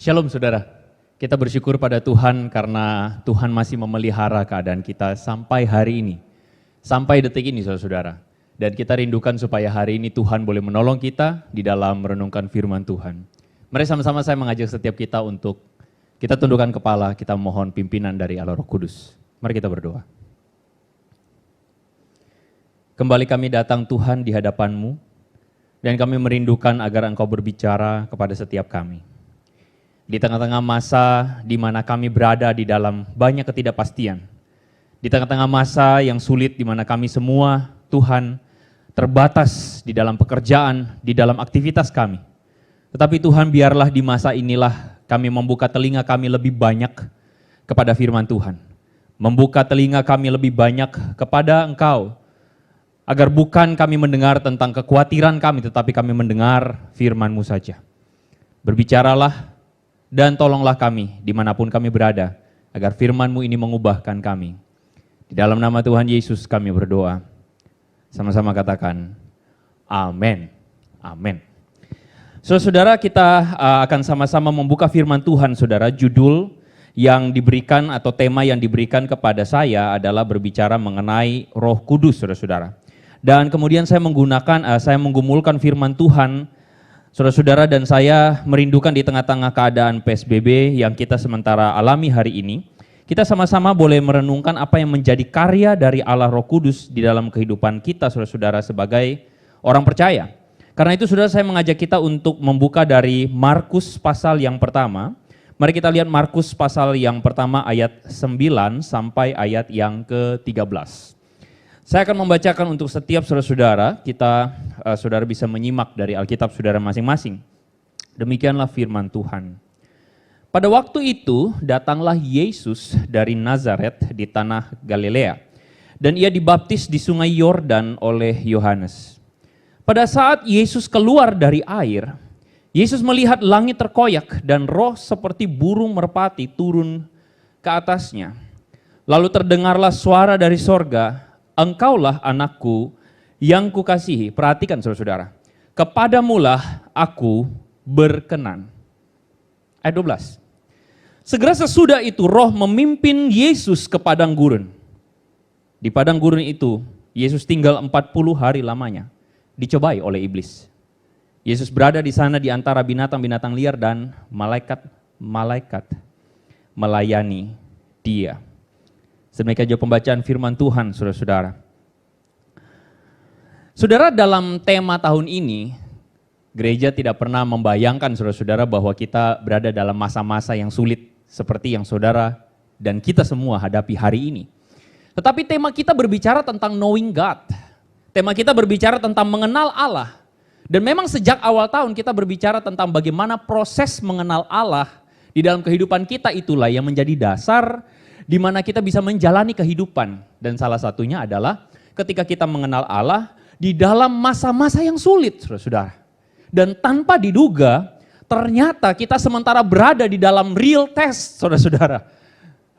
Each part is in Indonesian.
Shalom saudara, kita bersyukur pada Tuhan karena Tuhan masih memelihara keadaan kita sampai hari ini, sampai detik ini saudara-saudara. Dan kita rindukan supaya hari ini Tuhan boleh menolong kita di dalam merenungkan firman Tuhan. Mari sama-sama saya mengajak setiap kita untuk kita tundukkan kepala, kita mohon pimpinan dari Allah Roh Kudus. Mari kita berdoa. Kembali kami datang Tuhan di hadapan-Mu, dan kami merindukan agar Engkau berbicara kepada setiap kami. Di tengah-tengah masa di mana kami berada di dalam banyak ketidakpastian, di tengah-tengah masa yang sulit di mana kami semua, Tuhan, terbatas di dalam pekerjaan, di dalam aktivitas kami. Tetapi Tuhan, biarlah di masa inilah kami membuka telinga kami lebih banyak kepada firman Tuhan. Membuka telinga kami lebih banyak kepada Engkau, agar bukan kami mendengar tentang kekhawatiran kami, tetapi kami mendengar firman-Mu saja. Berbicaralah, dan tolonglah kami dimanapun kami berada, agar firman-Mu ini mengubahkan kami. Di dalam nama Tuhan Yesus kami berdoa. Sama-sama katakan, amin. Amin. Saudara, kita akan sama-sama membuka firman Tuhan, saudara. Judul yang diberikan atau tema yang diberikan kepada saya adalah berbicara mengenai Roh Kudus, saudara-saudara. Dan kemudian saya menggumulkan firman Tuhan, saudara-saudara, dan saya merindukan di tengah-tengah keadaan PSBB yang kita sementara alami hari ini, kita sama-sama boleh merenungkan apa yang menjadi karya dari Allah Roh Kudus di dalam kehidupan kita, saudara-saudara, sebagai orang percaya. Karena itu, saudara, saya mengajak kita untuk membuka dari Markus pasal yang pertama. Mari kita lihat Markus pasal yang pertama ayat 9 sampai ayat yang ke-13. Saya akan membacakan untuk setiap saudara-saudara, saudara bisa menyimak dari Alkitab saudara masing-masing. Demikianlah firman Tuhan. Pada waktu itu datanglah Yesus dari Nazaret di tanah Galilea, dan ia dibaptis di sungai Yordan oleh Yohanes. Pada saat Yesus keluar dari air, Yesus melihat langit terkoyak dan roh seperti burung merpati turun ke atasnya. Lalu terdengarlah suara dari sorga, "Engkaulah anakku yang kukasihi." Perhatikan saudara-saudara. "Kepadamulah aku berkenan." Ayat 12. Segera sesudah itu roh memimpin Yesus ke padang gurun. Di padang gurun itu Yesus tinggal 40 hari lamanya, dicobai oleh iblis. Yesus berada di sana di antara binatang-binatang liar dan malaikat-malaikat melayani Dia. Demikian juga pembacaan firman Tuhan, saudara-saudara. Saudara, dalam tema tahun ini, gereja tidak pernah membayangkan, saudara-saudara, bahwa kita berada dalam masa-masa yang sulit seperti yang saudara dan kita semua hadapi hari ini. Tetapi tema kita berbicara tentang knowing God. Tema kita berbicara tentang mengenal Allah. Dan memang sejak awal tahun kita berbicara tentang bagaimana proses mengenal Allah di dalam kehidupan kita, itulah yang menjadi dasar di mana kita bisa menjalani kehidupan. Dan salah satunya adalah ketika kita mengenal Allah di dalam masa-masa yang sulit, saudara-saudara. Dan tanpa diduga, ternyata kita sementara berada di dalam real test, saudara-saudara.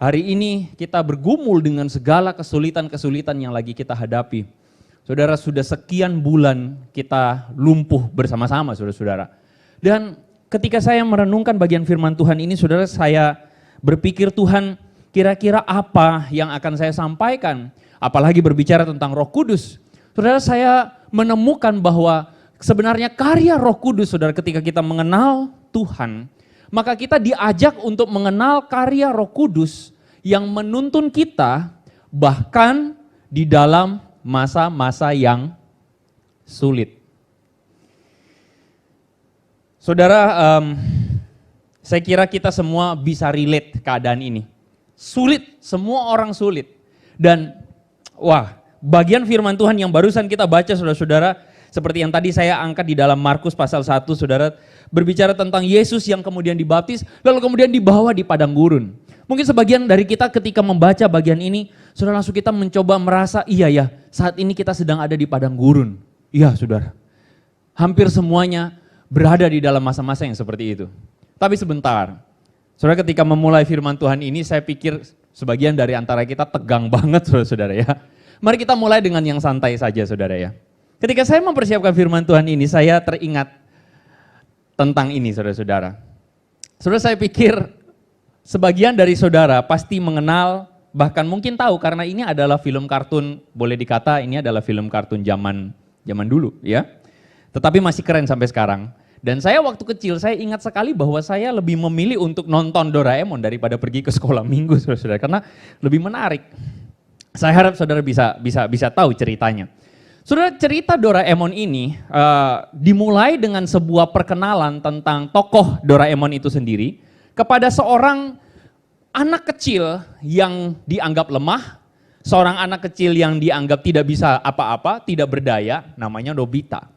Hari ini kita bergumul dengan segala kesulitan-kesulitan yang lagi kita hadapi. Saudara, sudah sekian bulan kita lumpuh bersama-sama, saudara-saudara. Dan ketika saya merenungkan bagian firman Tuhan ini, saudara, saya berpikir, Tuhan, kira-kira apa yang akan saya sampaikan? Apalagi berbicara tentang Roh Kudus. Saudara, saya menemukan bahwa sebenarnya karya Roh Kudus, saudara, ketika kita mengenal Tuhan, maka kita diajak untuk mengenal karya Roh Kudus yang menuntun kita bahkan di dalam masa-masa yang sulit. Saudara, saya kira kita semua bisa relate keadaan ini. Sulit, semua orang sulit. Dan bagian firman Tuhan yang barusan kita baca, saudara-saudara, seperti yang tadi saya angkat di dalam Markus pasal 1, saudara, berbicara tentang Yesus yang kemudian dibaptis, lalu kemudian dibawa di padang gurun. Mungkin sebagian dari kita ketika membaca bagian ini, saudara, langsung kita mencoba merasa, iya ya, saat ini kita sedang ada di padang gurun. Iya, saudara. Hampir semuanya berada di dalam masa-masa yang seperti itu. Tapi sebentar, saudara, ketika memulai firman Tuhan ini, saya pikir sebagian dari antara kita tegang banget, saudara-saudara ya. Mari kita mulai dengan yang santai saja, saudara ya. Ketika saya mempersiapkan firman Tuhan ini, saya teringat tentang ini, saudara-saudara. Saudara, saya pikir sebagian dari saudara pasti mengenal, bahkan mungkin tahu karena ini adalah film kartun, boleh dikata ini adalah film kartun zaman dulu ya. Tetapi masih keren sampai sekarang. Dan saya waktu kecil, saya ingat sekali bahwa saya lebih memilih untuk nonton Doraemon daripada pergi ke sekolah minggu, saudara-saudara, karena lebih menarik. Saya harap saudara bisa tahu ceritanya. Saudara, cerita Doraemon ini dimulai dengan sebuah perkenalan tentang tokoh Doraemon itu sendiri kepada seorang anak kecil yang dianggap lemah, seorang anak kecil yang dianggap tidak bisa apa-apa, tidak berdaya, namanya Nobita.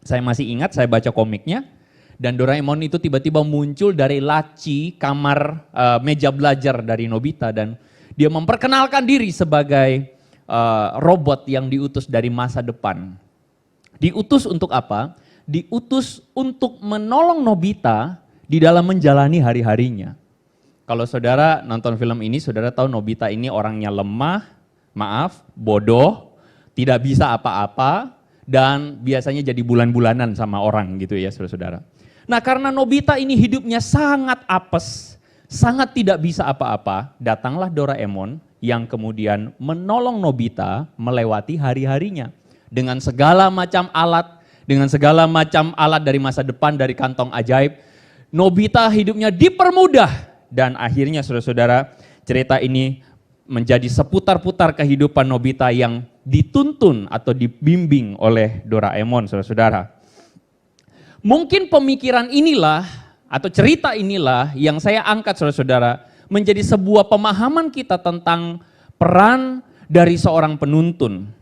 Saya masih ingat, saya baca komiknya, dan Doraemon itu tiba-tiba muncul dari laci kamar meja belajar dari Nobita, dan dia memperkenalkan diri sebagai robot yang diutus dari masa depan. Diutus untuk apa? Diutus untuk menolong Nobita di dalam menjalani hari-harinya. Kalau saudara nonton film ini, saudara tahu Nobita ini orangnya lemah, bodoh, tidak bisa apa-apa, dan biasanya jadi bulan-bulanan sama orang gitu ya saudara-saudara. Nah, karena Nobita ini hidupnya sangat apes, sangat tidak bisa apa-apa, datanglah Doraemon yang kemudian menolong Nobita melewati hari-harinya. Dengan segala macam alat dari masa depan, dari kantong ajaib, Nobita hidupnya dipermudah. Dan akhirnya saudara-saudara, cerita ini menjadi seputar-putar kehidupan Nobita yang dituntun atau dibimbing oleh Doraemon, saudara-saudara. Mungkin pemikiran inilah atau cerita inilah yang saya angkat, saudara-saudara, menjadi sebuah pemahaman kita tentang peran dari seorang penuntun.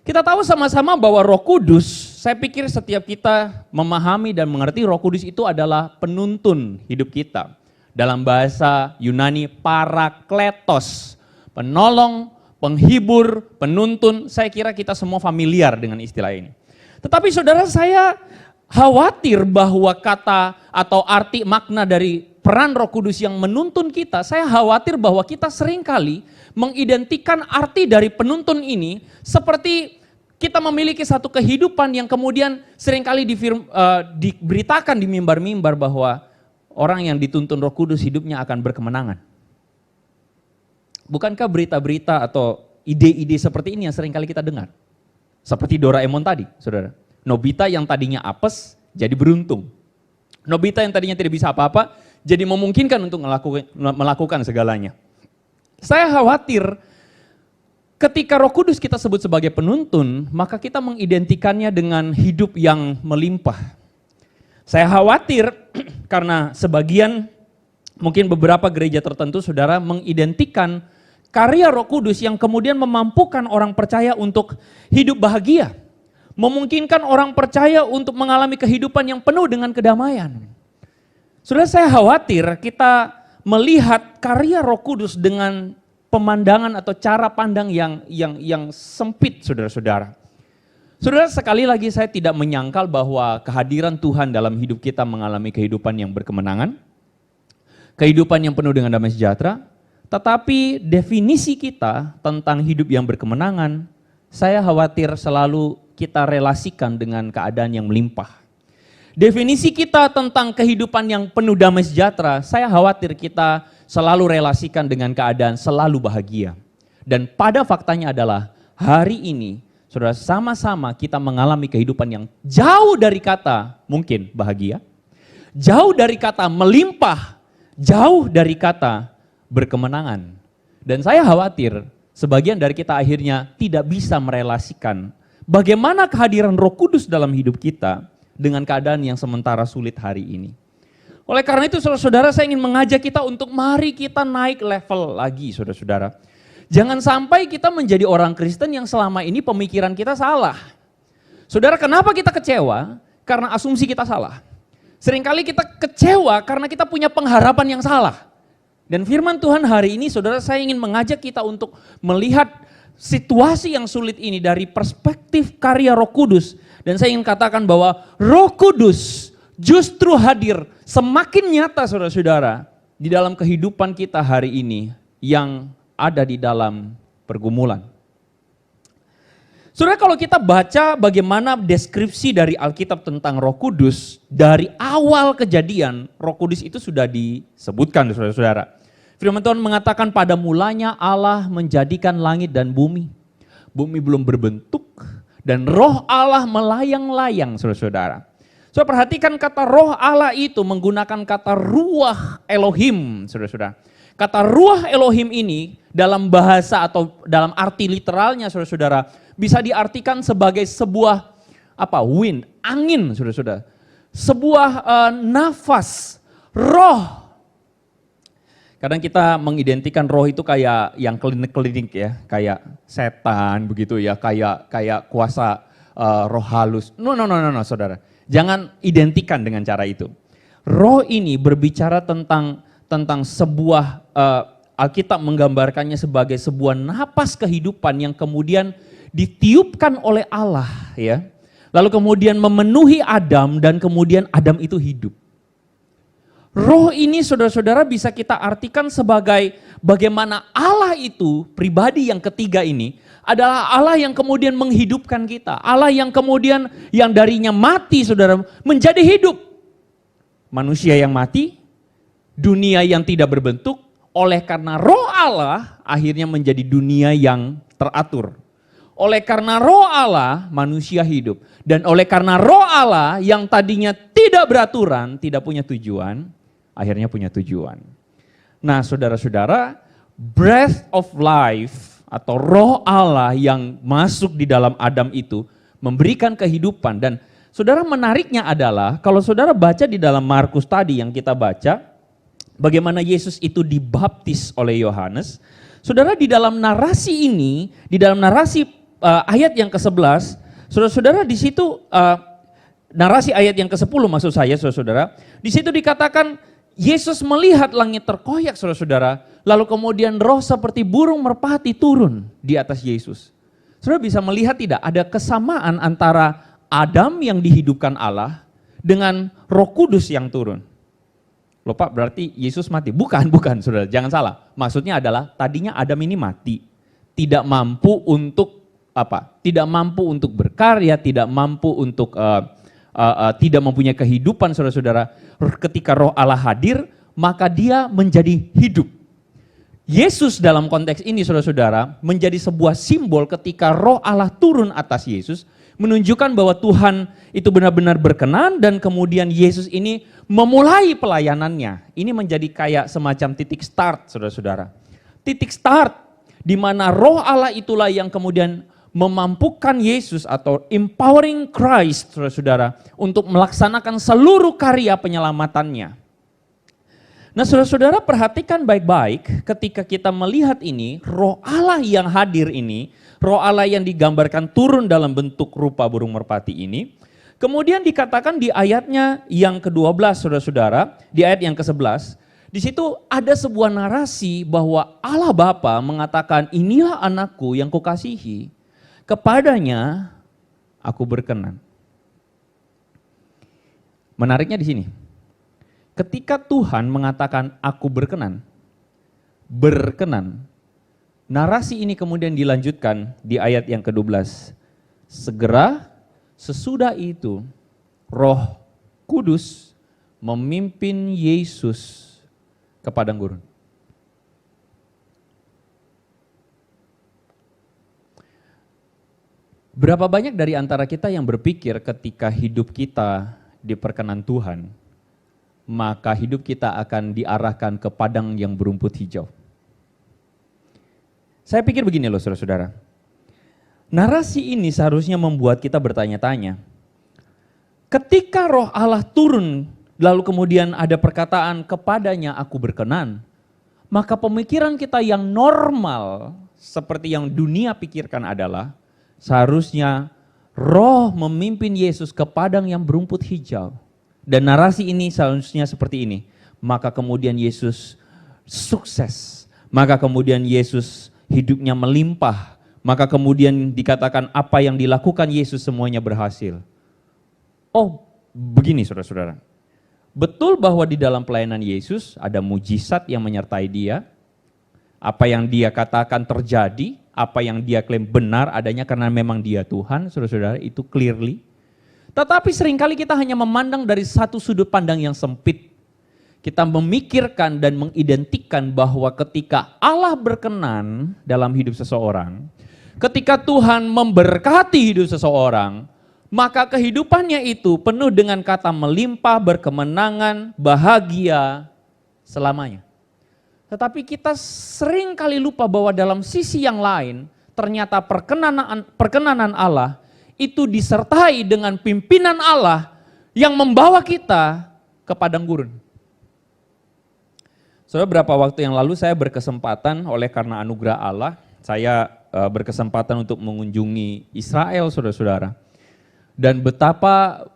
Kita tahu sama-sama bahwa Roh Kudus, saya pikir setiap kita memahami dan mengerti Roh Kudus itu adalah penuntun hidup kita. Dalam bahasa Yunani, parakletos, penolong, penghibur, penuntun. Saya kira kita semua familiar dengan istilah ini. Tetapi saudara, saya khawatir bahwa kata atau arti makna dari peran Roh Kudus yang menuntun kita, saya khawatir bahwa kita seringkali mengidentikan arti dari penuntun ini seperti kita memiliki satu kehidupan yang kemudian seringkali diberitakan di mimbar-mimbar bahwa orang yang dituntun Roh Kudus hidupnya akan berkemenangan. Bukankah berita-berita atau ide-ide seperti ini yang seringkali kita dengar? Seperti Doraemon tadi, saudara. Nobita yang tadinya apes, jadi beruntung. Nobita yang tadinya tidak bisa apa-apa, jadi memungkinkan untuk melakukan segalanya. Saya khawatir ketika Roh Kudus kita sebut sebagai penuntun, maka kita mengidentikannya dengan hidup yang melimpah. Saya khawatir karena sebagian, mungkin beberapa gereja tertentu, saudara, mengidentikan karya Roh Kudus yang kemudian memampukan orang percaya untuk hidup bahagia. Memungkinkan orang percaya untuk mengalami kehidupan yang penuh dengan kedamaian. Saudara, saya khawatir kita melihat karya Roh Kudus dengan pemandangan atau cara pandang yang sempit, saudara-saudara. Saudara, sekali lagi saya tidak menyangkal bahwa kehadiran Tuhan dalam hidup kita mengalami kehidupan yang berkemenangan, kehidupan yang penuh dengan damai sejahtera, tetapi definisi kita tentang hidup yang berkemenangan, saya khawatir selalu kita relasikan dengan keadaan yang melimpah. Definisi kita tentang kehidupan yang penuh damai sejahtera, saya khawatir kita selalu relasikan dengan keadaan selalu bahagia. Dan pada faktanya adalah hari ini, saudara, sama-sama kita mengalami kehidupan yang jauh dari kata mungkin bahagia, jauh dari kata melimpah, jauh dari kata berkemenangan. Dan saya khawatir sebagian dari kita akhirnya tidak bisa merelasikan bagaimana kehadiran Roh Kudus dalam hidup kita dengan keadaan yang sementara sulit hari ini. Oleh karena itu saudara-saudara, saya ingin mengajak kita untuk mari kita naik level lagi, saudara-saudara. Jangan sampai kita menjadi orang Kristen yang selama ini pemikiran kita salah. Saudara, kenapa kita kecewa? Karena asumsi kita salah. Seringkali kita kecewa karena kita punya pengharapan yang salah. Dan firman Tuhan hari ini, saudara, saya ingin mengajak kita untuk melihat situasi yang sulit ini dari perspektif karya Roh Kudus. Dan saya ingin katakan bahwa Roh Kudus justru hadir semakin nyata, saudara-saudara, di dalam kehidupan kita hari ini yang ada di dalam pergumulan. Saudara, kalau kita baca bagaimana deskripsi dari Alkitab tentang Roh Kudus, dari awal kejadian, Roh Kudus itu sudah disebutkan, saudara-saudara. Firman Tuhan mengatakan pada mulanya Allah menjadikan langit dan bumi. Bumi belum berbentuk dan Roh Allah melayang-layang, saudara-saudara. So, perhatikan kata Roh Allah itu menggunakan kata Ruach Elohim, saudara-saudara. Kata Ruach Elohim ini dalam bahasa atau dalam arti literalnya, saudara-saudara, bisa diartikan sebagai sebuah wind, angin, saudara-saudara. Sebuah nafas, roh. Kadang kita mengidentikan roh itu kayak yang klinik-klinik ya, kayak setan begitu ya, kayak kuasa roh halus. No, saudara. Jangan identikan dengan cara itu. Roh ini berbicara tentang sebuah, Alkitab menggambarkannya sebagai sebuah napas kehidupan yang kemudian ditiupkan oleh Allah, ya. Lalu kemudian memenuhi Adam dan kemudian Adam itu hidup. Roh ini saudara-saudara bisa kita artikan sebagai bagaimana Allah itu, pribadi yang ketiga ini, adalah Allah yang kemudian menghidupkan kita. Allah yang kemudian yang darinya mati, saudara, menjadi hidup. Manusia yang mati, dunia yang tidak berbentuk, oleh karena roh Allah akhirnya menjadi dunia yang teratur. Oleh karena roh Allah manusia hidup. Dan oleh karena roh Allah yang tadinya tidak beraturan, tidak punya tujuan, akhirnya punya tujuan. Nah, saudara-saudara, breath of life atau roh Allah yang masuk di dalam Adam itu memberikan kehidupan. Dan saudara, menariknya adalah kalau saudara baca di dalam Markus tadi yang kita baca, bagaimana Yesus itu dibaptis oleh Yohanes. Saudara, di dalam narasi ini, di dalam narasi ayat yang ke-11, saudara-saudara, di situ narasi ayat yang ke-10 maksud saya, saudara-saudara, di situ dikatakan Yesus melihat langit terkoyak, saudara-saudara, lalu kemudian roh seperti burung merpati turun di atas Yesus. Saudara bisa melihat tidak ada kesamaan antara Adam yang dihidupkan Allah dengan Roh Kudus yang turun. Loh Pak, berarti Yesus mati? Bukan, saudara, jangan salah. Maksudnya adalah tadinya Adam ini mati, tidak mampu untuk tidak mampu untuk berkarya, tidak mampu untuk tidak mempunyai kehidupan, saudara-saudara. Ketika roh Allah hadir, maka dia menjadi hidup. Yesus dalam konteks ini, saudara-saudara, menjadi sebuah simbol ketika roh Allah turun atas Yesus, menunjukkan bahwa Tuhan itu benar-benar berkenan dan kemudian Yesus ini memulai pelayanannya. Ini menjadi kayak semacam titik start, saudara-saudara. Titik start di mana roh Allah itulah yang kemudian memampukan Yesus atau empowering Christ, saudara-saudara, untuk melaksanakan seluruh karya penyelamatannya. Nah, saudara-saudara, perhatikan baik-baik ketika kita melihat ini, roh Allah yang hadir ini, roh Allah yang digambarkan turun dalam bentuk rupa burung merpati ini, kemudian dikatakan di ayatnya yang ke-12, saudara-saudara, di ayat yang ke-11, di situ ada sebuah narasi bahwa Allah Bapa mengatakan, inilah anakku yang kukasihi, kepadanya aku berkenan. Menariknya di sini, ketika Tuhan mengatakan aku berkenan, narasi ini kemudian dilanjutkan di ayat yang ke-12. Segera sesudah itu Roh Kudus memimpin Yesus ke padang gurun. Berapa banyak dari antara kita yang berpikir ketika hidup kita diperkenan Tuhan, maka hidup kita akan diarahkan ke padang yang berumput hijau. Saya pikir begini loh saudara-saudara, narasi ini seharusnya membuat kita bertanya-tanya. Ketika roh Allah turun, lalu kemudian ada perkataan kepadanya aku berkenan, maka pemikiran kita yang normal seperti yang dunia pikirkan adalah seharusnya roh memimpin Yesus ke padang yang berumput hijau. Dan narasi ini seharusnya seperti ini. Maka kemudian Yesus sukses. Maka kemudian Yesus hidupnya melimpah. Maka kemudian dikatakan apa yang dilakukan Yesus semuanya berhasil. Oh, begini saudara-saudara. Betul bahwa di dalam pelayanan Yesus ada mujizat yang menyertai dia. Apa yang dia katakan terjadi. apa yang dia klaim benar adanya karena memang dia Tuhan, saudara-saudara, itu clearly. Tetapi seringkali kita hanya memandang dari satu sudut pandang yang sempit. Kita memikirkan dan mengidentikan bahwa ketika Allah berkenan dalam hidup seseorang, ketika Tuhan memberkati hidup seseorang, maka kehidupannya itu penuh dengan kata melimpah, berkemenangan, bahagia selamanya. Tetapi kita sering kali lupa bahwa dalam sisi yang lain, ternyata perkenanan Allah itu disertai dengan pimpinan Allah yang membawa kita ke padang gurun. Saudara, beberapa waktu yang lalu saya berkesempatan oleh karena anugerah Allah, saya berkesempatan untuk mengunjungi Israel, saudara-saudara. Dan betapa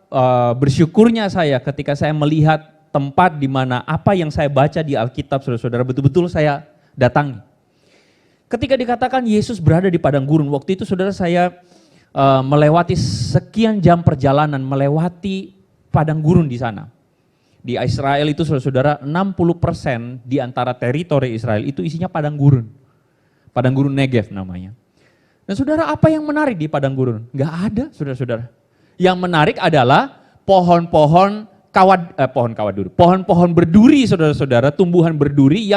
bersyukurnya saya ketika saya melihat tempat di mana apa yang saya baca di Alkitab, saudara-saudara, betul-betul saya datangi. Ketika dikatakan Yesus berada di padang gurun, waktu itu saudara saya melewati sekian jam perjalanan, melewati padang gurun di sana. Di Israel itu saudara-saudara 60% di antara teritori Israel itu isinya padang gurun. Padang gurun Negev namanya. Dan saudara, apa yang menarik di padang gurun? Enggak ada, saudara-saudara. Yang menarik adalah pohon-pohon pohon-pohon berduri, saudara-saudara, tumbuhan berduri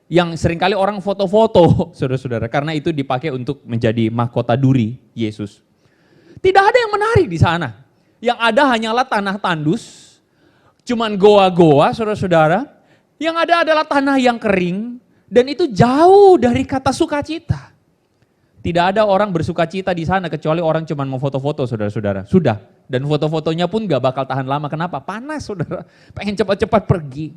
yang seringkali orang foto-foto, saudara-saudara, karena itu dipakai untuk menjadi mahkota duri Yesus. Tidak ada yang menarik di sana. Yang ada hanyalah tanah tandus, cuman goa-goa, saudara-saudara. Yang ada adalah tanah yang kering, dan itu jauh dari kata sukacita. Tidak ada orang bersukacita di sana kecuali orang cuma mau foto-foto, saudara-saudara. Sudah, dan foto-fotonya pun gak bakal tahan lama. Kenapa? Panas, saudara. Pengen cepat-cepat pergi.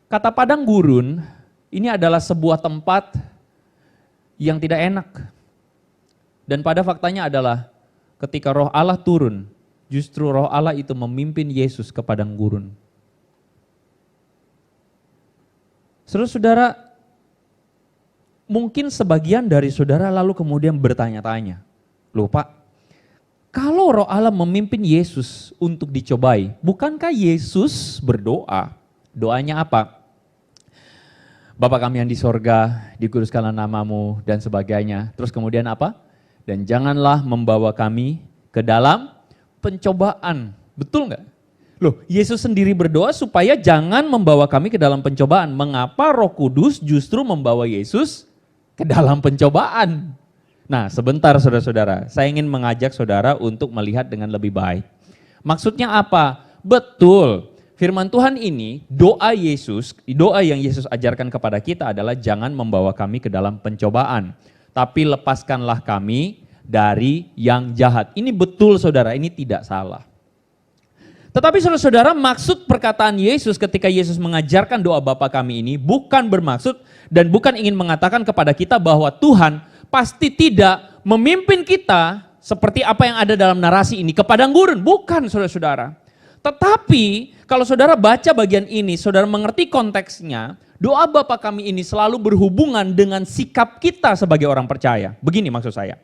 Kata padang gurun, ini adalah sebuah tempat yang tidak enak. Dan pada faktanya adalah ketika roh Allah turun, justru roh Allah itu memimpin Yesus ke padang gurun. Saudara-saudara, mungkin sebagian dari saudara lalu kemudian bertanya-tanya, loh Pak, kalau roh Allah memimpin Yesus untuk dicobai, bukankah Yesus berdoa? Doanya apa? Bapa kami yang di sorga, dikuduskanlah namamu dan sebagainya. Terus kemudian apa? Dan janganlah membawa kami ke dalam pencobaan. Betul nggak? Loh, Yesus sendiri berdoa supaya jangan membawa kami ke dalam pencobaan. Mengapa Roh Kudus justru membawa Yesus ke dalam pencobaan? Nah, sebentar saudara-saudara, saya ingin mengajak saudara untuk melihat dengan lebih baik. Maksudnya apa? Betul, firman Tuhan ini, doa yang Yesus ajarkan kepada kita adalah jangan membawa kami ke dalam pencobaan, tapi lepaskanlah kami dari yang jahat. Ini betul saudara, ini tidak salah. Tetapi saudara-saudara, maksud perkataan Yesus ketika Yesus mengajarkan doa Bapa kami ini bukan bermaksud dan bukan ingin mengatakan kepada kita bahwa Tuhan pasti tidak memimpin kita seperti apa yang ada dalam narasi ini ke padang gurun. Bukan saudara-saudara. Tetapi kalau saudara baca bagian ini, saudara mengerti konteksnya, doa Bapa kami ini selalu berhubungan dengan sikap kita sebagai orang percaya. Begini maksud saya.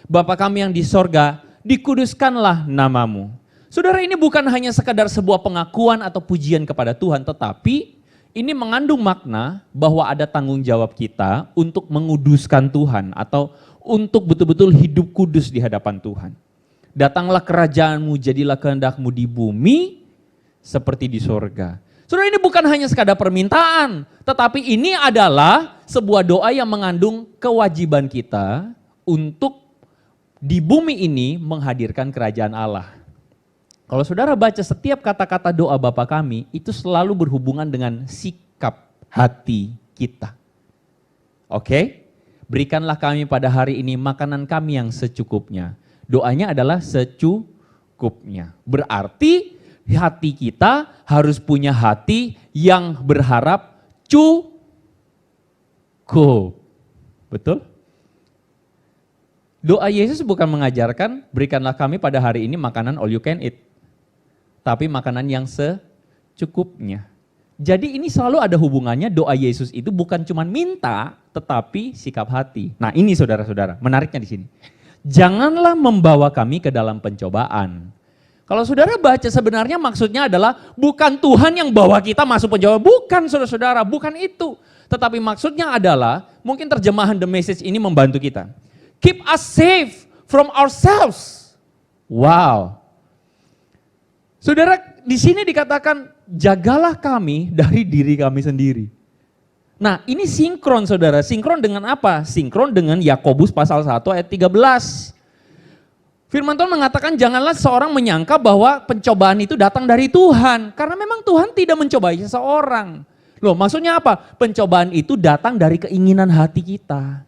Bapa kami yang di sorga, dikuduskanlah namamu. Saudara, ini bukan hanya sekadar sebuah pengakuan atau pujian kepada Tuhan, tetapi ini mengandung makna bahwa ada tanggung jawab kita untuk menguduskan Tuhan atau untuk betul-betul hidup kudus di hadapan Tuhan. Datanglah kerajaanmu, jadilah kehendakmu di bumi seperti di sorga. Saudara, ini bukan hanya sekadar permintaan, tetapi ini adalah sebuah doa yang mengandung kewajiban kita untuk di bumi ini menghadirkan kerajaan Allah. Kalau saudara baca setiap kata-kata doa Bapa kami, itu selalu berhubungan dengan sikap hati kita. Oke? Berikanlah kami pada hari ini makanan kami yang secukupnya. Doanya adalah secukupnya. Berarti hati kita harus punya hati yang berharap cukup. Betul? Doa Yesus bukan mengajarkan berikanlah kami pada hari ini makanan all you can eat. Tapi makanan yang secukupnya. Jadi ini selalu ada hubungannya, doa Yesus itu bukan cuma minta, tetapi sikap hati. Nah ini saudara-saudara, menariknya di sini. Janganlah membawa kami ke dalam pencobaan. Kalau saudara baca sebenarnya maksudnya adalah bukan Tuhan yang bawa kita masuk pencobaan. Bukan saudara-saudara, bukan itu. Tetapi maksudnya adalah, mungkin terjemahan The Message ini membantu kita. Keep us safe from ourselves. Wow. Saudara, di sini dikatakan, jagalah kami dari diri kami sendiri. Nah, ini sinkron saudara. Sinkron dengan apa? Sinkron dengan Yakobus pasal 1 ayat 13. Firman Tuhan mengatakan janganlah seorang menyangka bahwa pencobaan itu datang dari Tuhan. Karena memang Tuhan tidak mencobai seseorang. Loh, maksudnya apa? Pencobaan itu datang dari keinginan hati kita.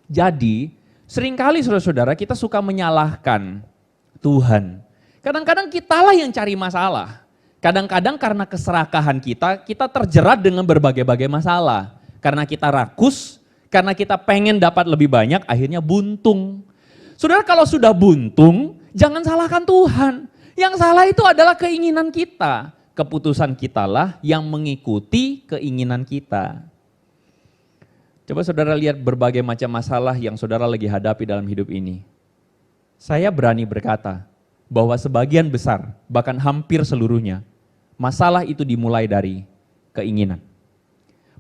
Jadi, seringkali saudara-saudara kita suka menyalahkan Tuhan. Kadang-kadang kitalah yang cari masalah. Kadang-kadang karena keserakahan kita terjerat dengan berbagai-bagai masalah. Karena kita rakus, karena kita pengen dapat lebih banyak, akhirnya buntung. Saudara, kalau sudah buntung, jangan salahkan Tuhan. Yang salah itu adalah keinginan kita. Keputusan kitalah yang mengikuti keinginan kita. Coba saudara lihat berbagai macam masalah yang saudara lagi hadapi dalam hidup ini. Saya berani berkata bahwa sebagian besar, bahkan hampir seluruhnya, masalah itu dimulai dari keinginan.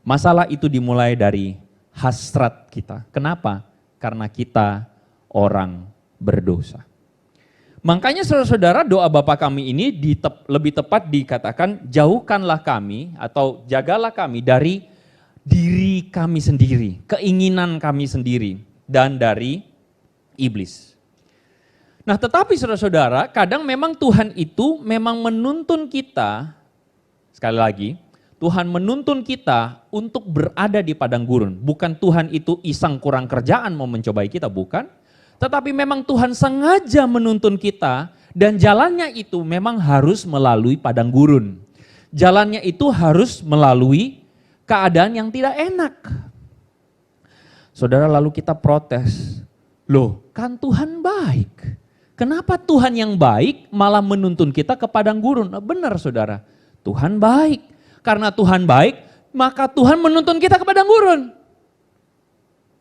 Masalah itu dimulai dari hasrat kita. Kenapa? Karena kita orang berdosa. Makanya saudara-saudara, doa Bapa kami ini lebih tepat dikatakan jauhkanlah kami atau jagalah kami dari diri kami sendiri, keinginan kami sendiri, dan dari iblis. Nah, tetapi saudara-saudara, kadang memang Tuhan itu memang menuntun kita, sekali lagi, Tuhan menuntun kita untuk berada di padang gurun. Bukan Tuhan itu iseng kurang kerjaan mau mencobai kita, bukan. Tetapi memang Tuhan sengaja menuntun kita dan jalannya itu memang harus melalui padang gurun. Jalannya itu harus melalui keadaan yang tidak enak. Saudara, lalu kita protes, loh kan Tuhan baik. Kenapa Tuhan yang baik malah menuntun kita ke padang gurun? Nah, benar saudara, Tuhan baik. Karena Tuhan baik, maka Tuhan menuntun kita ke padang gurun.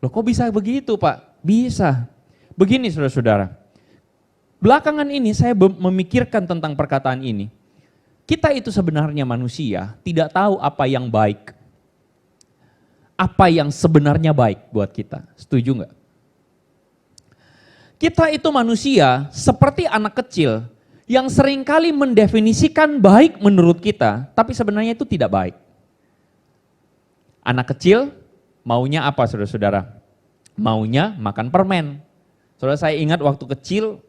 Loh kok bisa begitu Pak? Bisa. Begini saudara-saudara, belakangan ini saya memikirkan tentang perkataan ini. Kita itu sebenarnya manusia, tidak tahu apa yang baik. Apa yang sebenarnya baik buat kita, setuju nggak? Kita itu manusia seperti anak kecil yang seringkali mendefinisikan baik menurut kita, tapi sebenarnya itu tidak baik. Anak kecil maunya apa saudara-saudara? Maunya makan permen. Saudara, saya ingat waktu kecil,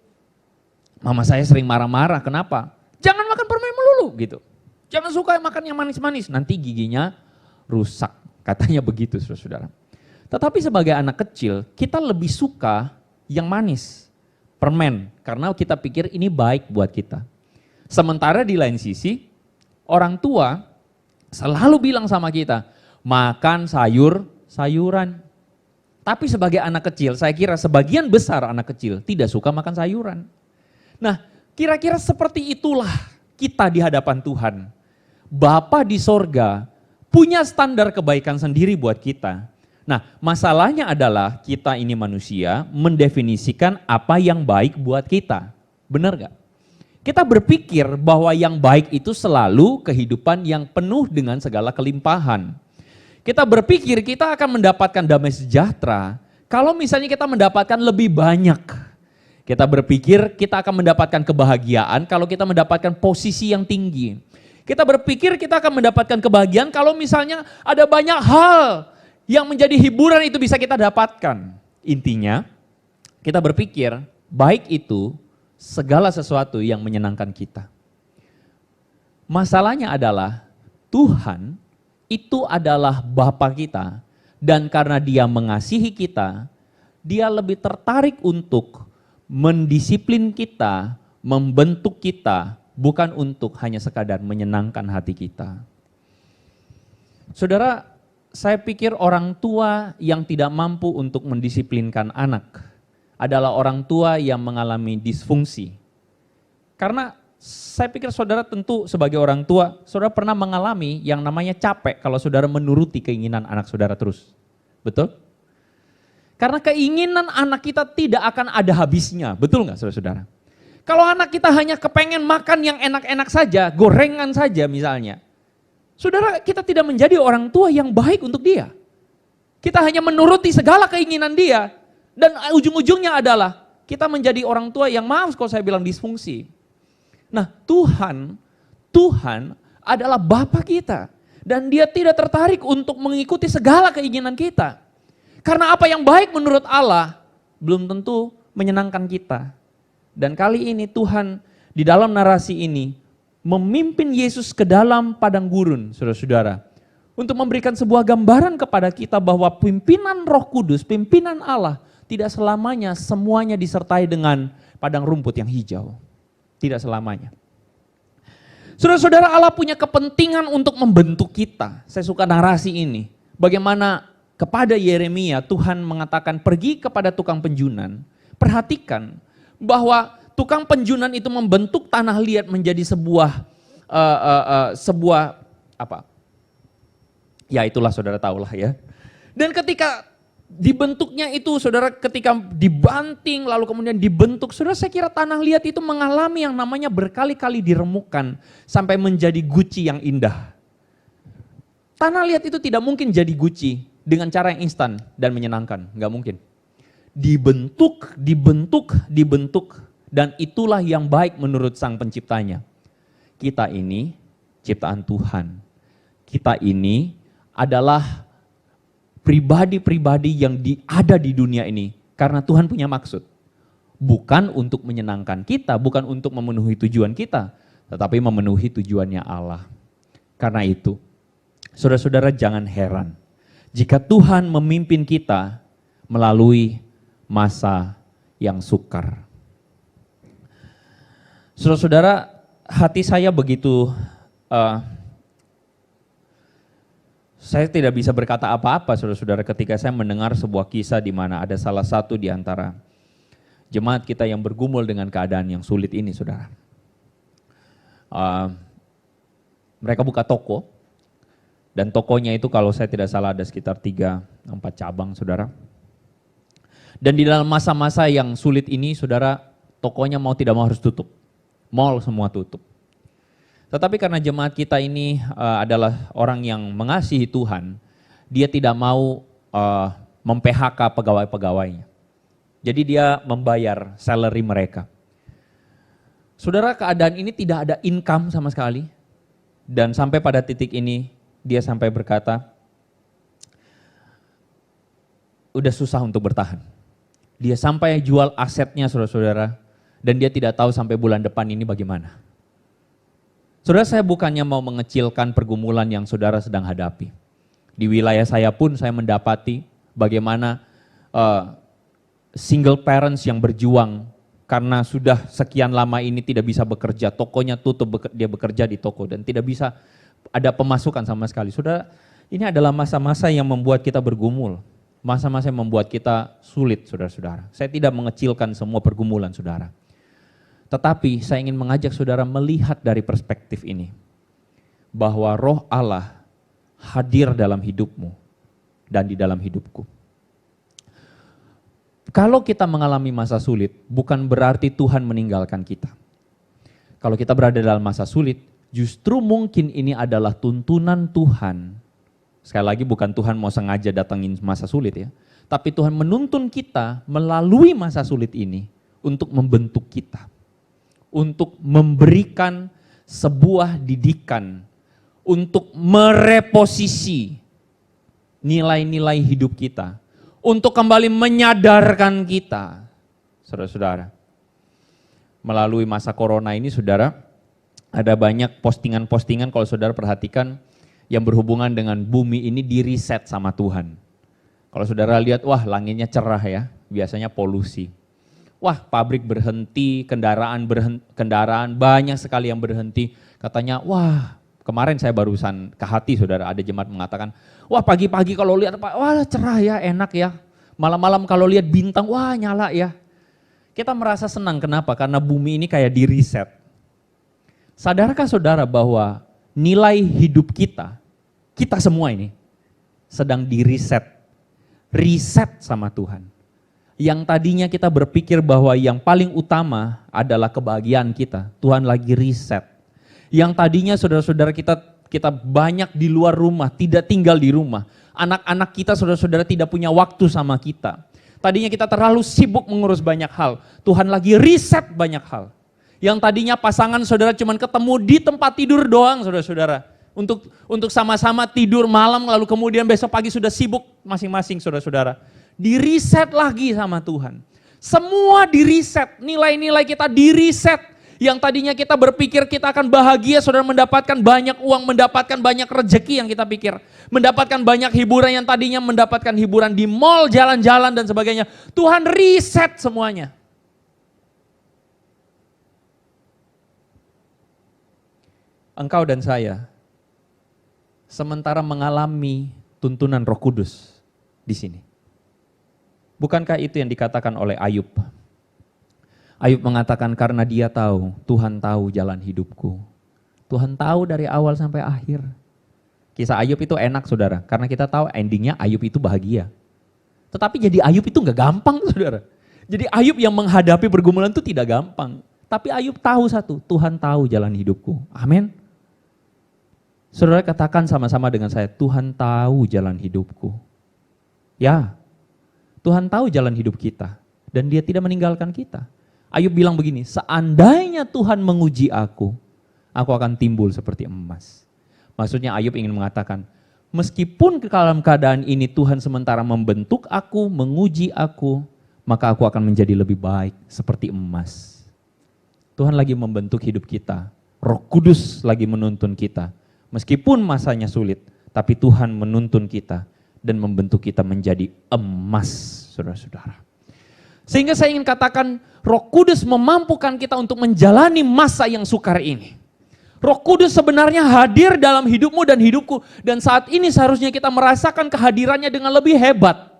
mama saya sering marah-marah, kenapa? Jangan makan permen melulu gitu. Jangan suka makan yang manis-manis, nanti giginya rusak. Katanya begitu saudara-saudara. Tetapi sebagai anak kecil, kita lebih suka yang manis, permen, karena kita pikir ini baik buat kita. Sementara di lain sisi, orang tua selalu bilang sama kita, makan sayuran. Tapi sebagai anak kecil, saya kira sebagian besar anak kecil tidak suka makan sayuran. Nah, kira-kira seperti itulah kita di hadapan Tuhan. Bapa di sorga punya standar kebaikan sendiri buat kita. Nah, masalahnya adalah kita ini manusia mendefinisikan apa yang baik buat kita. Benar gak? Kita berpikir bahwa yang baik itu selalu kehidupan yang penuh dengan segala kelimpahan. Kita berpikir kita akan mendapatkan damai sejahtera kalau misalnya kita mendapatkan lebih banyak. Kita berpikir kita akan mendapatkan kebahagiaan kalau kita mendapatkan posisi yang tinggi. Kita berpikir kita akan mendapatkan kebahagiaan kalau misalnya ada banyak hal yang menjadi hiburan itu bisa kita dapatkan. Intinya kita berpikir baik itu segala sesuatu yang menyenangkan kita. Masalahnya adalah Tuhan itu adalah Bapa kita, dan karena Dia mengasihi kita, Dia lebih tertarik untuk mendisiplin kita, membentuk kita, bukan untuk hanya sekadar menyenangkan hati kita. Saudara, saya pikir orang tua yang tidak mampu untuk mendisiplinkan anak adalah orang tua yang mengalami disfungsi. Karena saya pikir saudara tentu sebagai orang tua, saudara pernah mengalami yang namanya capek kalau saudara menuruti keinginan anak saudara terus. Betul? Karena keinginan anak kita tidak akan ada habisnya, betul nggak saudara-saudara? Kalau anak kita hanya kepengen makan yang enak-enak saja, gorengan saja misalnya. Saudara, kita tidak menjadi orang tua yang baik untuk dia. Kita hanya menuruti segala keinginan dia. Dan ujung-ujungnya adalah kita menjadi orang tua yang, maaf kalau saya bilang, disfungsi. Nah, Tuhan adalah Bapa kita. Dan dia tidak tertarik untuk mengikuti segala keinginan kita. Karena apa yang baik menurut Allah belum tentu menyenangkan kita. Dan kali ini Tuhan di dalam narasi ini memimpin Yesus ke dalam padang gurun, saudara-saudara. Untuk memberikan sebuah gambaran kepada kita bahwa pimpinan Roh Kudus, pimpinan Allah, tidak selamanya semuanya disertai dengan padang rumput yang hijau. Tidak selamanya. Saudara-saudara, Allah punya kepentingan untuk membentuk kita. Saya suka narasi ini. Bagaimana kepada Yeremia Tuhan mengatakan pergi kepada tukang penjunan. Perhatikan bahwa tukang penjunan itu membentuk tanah liat menjadi sebuah apa? Ya itulah saudara tahulah ya. Dan ketika dibentuknya itu saudara, ketika dibanting lalu kemudian dibentuk, saudara, saya kira tanah liat itu mengalami yang namanya berkali-kali diremukkan sampai menjadi guci yang indah. Tanah liat itu tidak mungkin jadi guci dengan cara yang instan dan menyenangkan, nggak mungkin. Dibentuk, dan itulah yang baik menurut Sang Penciptanya. Kita ini ciptaan Tuhan. Kita ini adalah pribadi-pribadi yang ada di dunia ini karena Tuhan punya maksud. Bukan untuk menyenangkan kita, bukan untuk memenuhi tujuan kita, tetapi memenuhi tujuannya Allah. Karena itu, saudara-saudara, jangan heran jika Tuhan memimpin kita melalui masa yang sukar. Saudara-saudara, hati saya begitu, saya tidak bisa berkata apa-apa, saudara-saudara, ketika saya mendengar sebuah kisah di mana ada salah satu di antara jemaat kita yang bergumul dengan keadaan yang sulit ini, saudara. Mereka buka toko, dan tokonya itu kalau saya tidak salah ada sekitar 3-4 cabang, saudara. Dan di dalam masa-masa yang sulit ini, saudara, tokonya mau tidak mau harus tutup. Mall semua tutup. Tetapi karena jemaat kita ini adalah orang yang mengasihi Tuhan, dia tidak mau mem-PHK pegawai-pegawainya. Jadi dia membayar salary mereka. Saudara, keadaan ini tidak ada income sama sekali. Dan sampai pada titik ini, dia sampai berkata, udah susah untuk bertahan. Dia sampai jual asetnya, saudara-saudara, dan dia tidak tahu sampai bulan depan ini bagaimana. Saudara, saya bukannya mau mengecilkan pergumulan yang saudara sedang hadapi. Di wilayah saya pun saya mendapati bagaimana single parents yang berjuang karena sudah sekian lama ini tidak bisa bekerja, tokonya tutup, dia bekerja di toko dan tidak bisa ada pemasukan sama sekali. Saudara, ini adalah masa-masa yang membuat kita bergumul. Masa-masa yang membuat kita sulit, saudara-saudara. Saya tidak mengecilkan semua pergumulan saudara. Tetapi saya ingin mengajak saudara melihat dari perspektif ini. Bahwa Roh Allah hadir dalam hidupmu dan di dalam hidupku. Kalau kita mengalami masa sulit, bukan berarti Tuhan meninggalkan kita. Kalau kita berada dalam masa sulit, justru mungkin ini adalah tuntunan Tuhan. Sekali lagi bukan Tuhan mau sengaja datangin masa sulit ya. Tapi Tuhan menuntun kita melalui masa sulit ini untuk membentuk kita. Untuk memberikan sebuah didikan. Untuk mereposisi nilai-nilai hidup kita. Untuk kembali menyadarkan kita. Saudara-saudara. Melalui masa corona ini saudara, ada banyak postingan-postingan kalau saudara perhatikan yang berhubungan dengan bumi ini di reset sama Tuhan. Kalau saudara lihat, wah langitnya cerah ya, biasanya polusi. Wah pabrik berhenti, kendaraan banyak sekali yang berhenti. Katanya, wah kemarin saya barusan ke hati saudara, ada jemaat mengatakan, wah pagi-pagi kalau lihat, wah cerah ya, enak ya. Malam-malam kalau lihat bintang, wah nyala ya. Kita merasa senang, kenapa? Karena bumi ini kayak di reset. Sadarkah saudara bahwa nilai hidup kita semua ini sedang di reset sama Tuhan. Yang tadinya kita berpikir bahwa yang paling utama adalah kebahagiaan kita, Tuhan lagi reset. Yang tadinya saudara-saudara kita kita banyak di luar rumah, tidak tinggal di rumah. Anak-anak kita, saudara-saudara, tidak punya waktu sama kita. Tadinya kita terlalu sibuk mengurus banyak hal. Tuhan lagi riset banyak hal. Yang tadinya pasangan saudara cuma ketemu di tempat tidur doang, saudara-saudara. Untuk sama-sama tidur malam, lalu kemudian besok pagi sudah sibuk masing-masing, saudara-saudara. Diriset lagi sama Tuhan. Semua diriset, nilai-nilai kita diriset. Yang tadinya kita berpikir kita akan bahagia, saudara, mendapatkan banyak uang, mendapatkan banyak rezeki yang kita pikir. Mendapatkan banyak hiburan yang tadinya mendapatkan hiburan di mall, jalan-jalan dan sebagainya. Tuhan riset semuanya. Engkau dan saya sementara mengalami tuntunan Roh Kudus di sini. Bukankah itu yang dikatakan oleh Ayub? Ayub mengatakan karena dia tahu, Tuhan tahu jalan hidupku. Tuhan tahu dari awal sampai akhir. Kisah Ayub itu enak, saudara, karena kita tahu endingnya Ayub itu bahagia. Tetapi jadi Ayub itu nggak gampang, saudara. Jadi Ayub yang menghadapi pergumulan itu tidak gampang. Tapi Ayub tahu satu, Tuhan tahu jalan hidupku. Amin. Saudara katakan sama-sama dengan saya, Tuhan tahu jalan hidupku. Ya, Tuhan tahu jalan hidup kita. Dan dia tidak meninggalkan kita. Ayub bilang begini, seandainya Tuhan menguji aku akan timbul seperti emas. Maksudnya Ayub ingin mengatakan, meskipun ke dalam keadaan ini Tuhan sementara membentuk aku, menguji aku, maka aku akan menjadi lebih baik seperti emas. Tuhan lagi membentuk hidup kita, Roh Kudus lagi menuntun kita. Meskipun masanya sulit, tapi Tuhan menuntun kita dan membentuk kita menjadi emas, saudara-saudara. Sehingga saya ingin katakan, Roh Kudus memampukan kita untuk menjalani masa yang sukar ini. Roh Kudus sebenarnya hadir dalam hidupmu dan hidupku. Dan saat ini seharusnya kita merasakan kehadirannya dengan lebih hebat.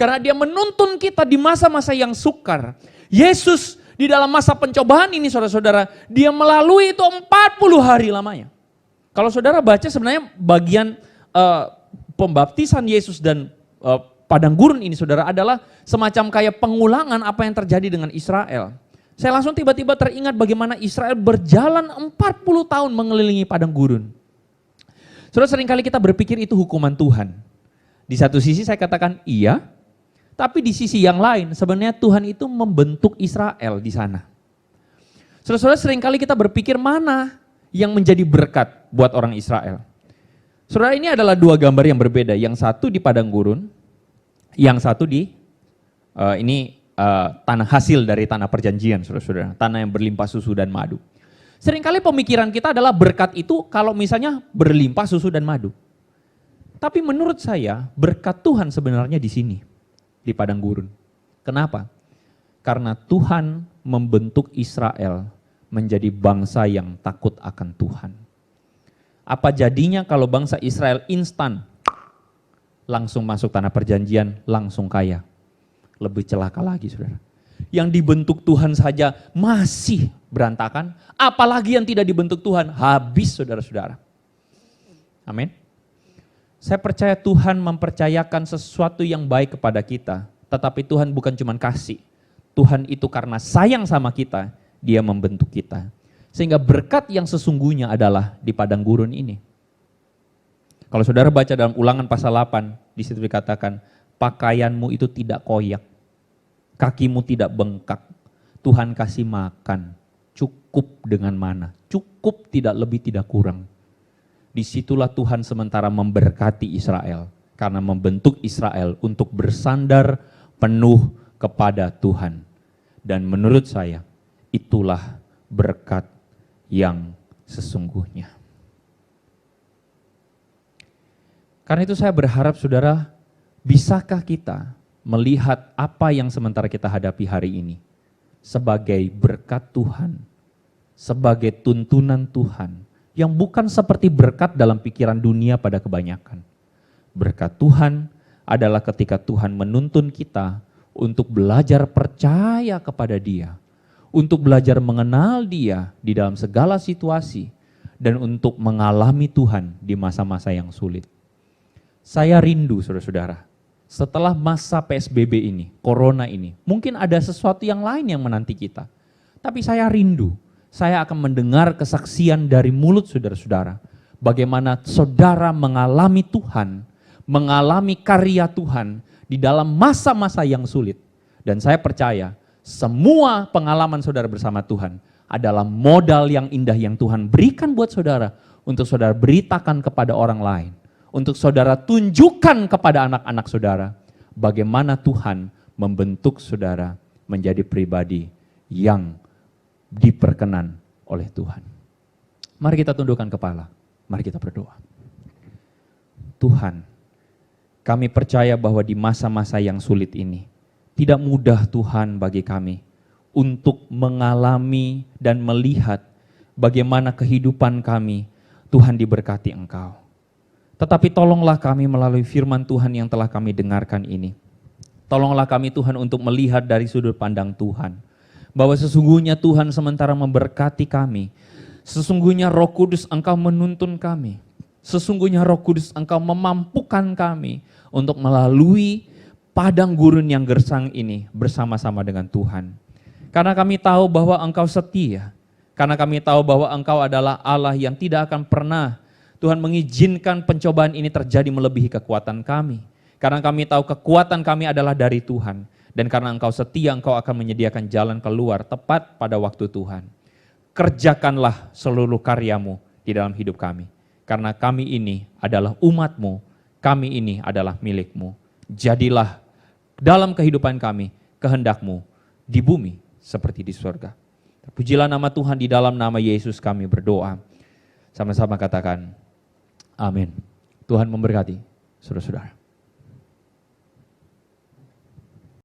Karena dia menuntun kita di masa-masa yang sukar. Yesus di dalam masa pencobaan ini, saudara-saudara, dia melalui itu 40 hari lamanya. Kalau saudara baca sebenarnya bagian pembaptisan Yesus dan padang gurun ini, saudara, adalah semacam kayak pengulangan apa yang terjadi dengan Israel. Saya langsung tiba-tiba teringat bagaimana Israel berjalan 40 tahun mengelilingi padang gurun. Saudara, seringkali kita berpikir itu hukuman Tuhan. Di satu sisi saya katakan iya, tapi di sisi yang lain sebenarnya Tuhan itu membentuk Israel di sana. Saudara-saudara, seringkali kita berpikir mana yang menjadi berkat buat orang Israel. Saudara, ini adalah dua gambar yang berbeda. Yang satu di padang gurun, yang satu di tanah hasil dari tanah perjanjian, saudara-saudara. Tanah yang berlimpah susu dan madu. Seringkali pemikiran kita adalah berkat itu kalau misalnya berlimpah susu dan madu. Tapi menurut saya berkat Tuhan sebenarnya di sini, di padang gurun. Kenapa? Karena Tuhan membentuk Israel menjadi bangsa yang takut akan Tuhan. Apa jadinya kalau bangsa Israel instan langsung masuk tanah perjanjian, langsung kaya? Lebih celaka lagi, saudara. Yang dibentuk Tuhan saja masih berantakan, apalagi yang tidak dibentuk Tuhan, habis, saudara-saudara. Amin. Saya percaya Tuhan mempercayakan sesuatu yang baik kepada kita, tetapi Tuhan bukan cuma kasih. Tuhan itu karena sayang sama kita, dia membentuk kita. Sehingga berkat yang sesungguhnya adalah di padang gurun ini. Kalau saudara baca dalam Ulangan pasal 8, di situ dikatakan, pakaianmu itu tidak koyak, kakimu tidak bengkak, Tuhan kasih makan, cukup dengan mana, cukup tidak lebih tidak kurang. Disitulah Tuhan sementara memberkati Israel, karena membentuk Israel untuk bersandar penuh kepada Tuhan. Dan menurut saya, itulah berkat yang sesungguhnya. Karena itu saya berharap saudara, bisakah kita melihat apa yang sementara kita hadapi hari ini sebagai berkat Tuhan, sebagai tuntunan Tuhan, yang bukan seperti berkat dalam pikiran dunia pada kebanyakan. Berkat Tuhan adalah ketika Tuhan menuntun kita untuk belajar percaya kepada Dia, untuk belajar mengenal Dia di dalam segala situasi, dan untuk mengalami Tuhan di masa-masa yang sulit. Saya rindu, saudara-saudara, setelah masa PSBB ini, Corona ini, mungkin ada sesuatu yang lain yang menanti kita. Tapi saya rindu, saya akan mendengar kesaksian dari mulut saudara-saudara, bagaimana saudara mengalami Tuhan, mengalami karya Tuhan di dalam masa-masa yang sulit. Dan saya percaya semua pengalaman saudara bersama Tuhan adalah modal yang indah yang Tuhan berikan buat saudara untuk saudara beritakan kepada orang lain. Untuk saudara tunjukkan kepada anak-anak saudara bagaimana Tuhan membentuk saudara menjadi pribadi yang diperkenan oleh Tuhan. Mari kita tundukkan kepala, mari kita berdoa. Tuhan, kami percaya bahwa di masa-masa yang sulit ini, tidak mudah Tuhan bagi kami untuk mengalami dan melihat bagaimana kehidupan kami, Tuhan diberkati Engkau. Tetapi tolonglah kami melalui firman Tuhan yang telah kami dengarkan ini. Tolonglah kami Tuhan untuk melihat dari sudut pandang Tuhan. Bahwa sesungguhnya Tuhan sementara memberkati kami. Sesungguhnya Roh Kudus Engkau menuntun kami. Sesungguhnya Roh Kudus Engkau memampukan kami untuk melalui padang gurun yang gersang ini bersama-sama dengan Tuhan. Karena kami tahu bahwa Engkau setia. Karena kami tahu bahwa Engkau adalah Allah yang tidak akan pernah Tuhan mengizinkan pencobaan ini terjadi melebihi kekuatan kami. Karena kami tahu kekuatan kami adalah dari Tuhan. Dan karena Engkau setia, Engkau akan menyediakan jalan keluar tepat pada waktu Tuhan. Kerjakanlah seluruh karya-Mu di dalam hidup kami. Karena kami ini adalah umat-Mu, kami ini adalah milik-Mu. Jadilah dalam kehidupan kami kehendak-Mu di bumi seperti di surga. Pujilah nama Tuhan, di dalam nama Yesus kami berdoa. Sama-sama katakan, amin. Tuhan memberkati saudara-saudara.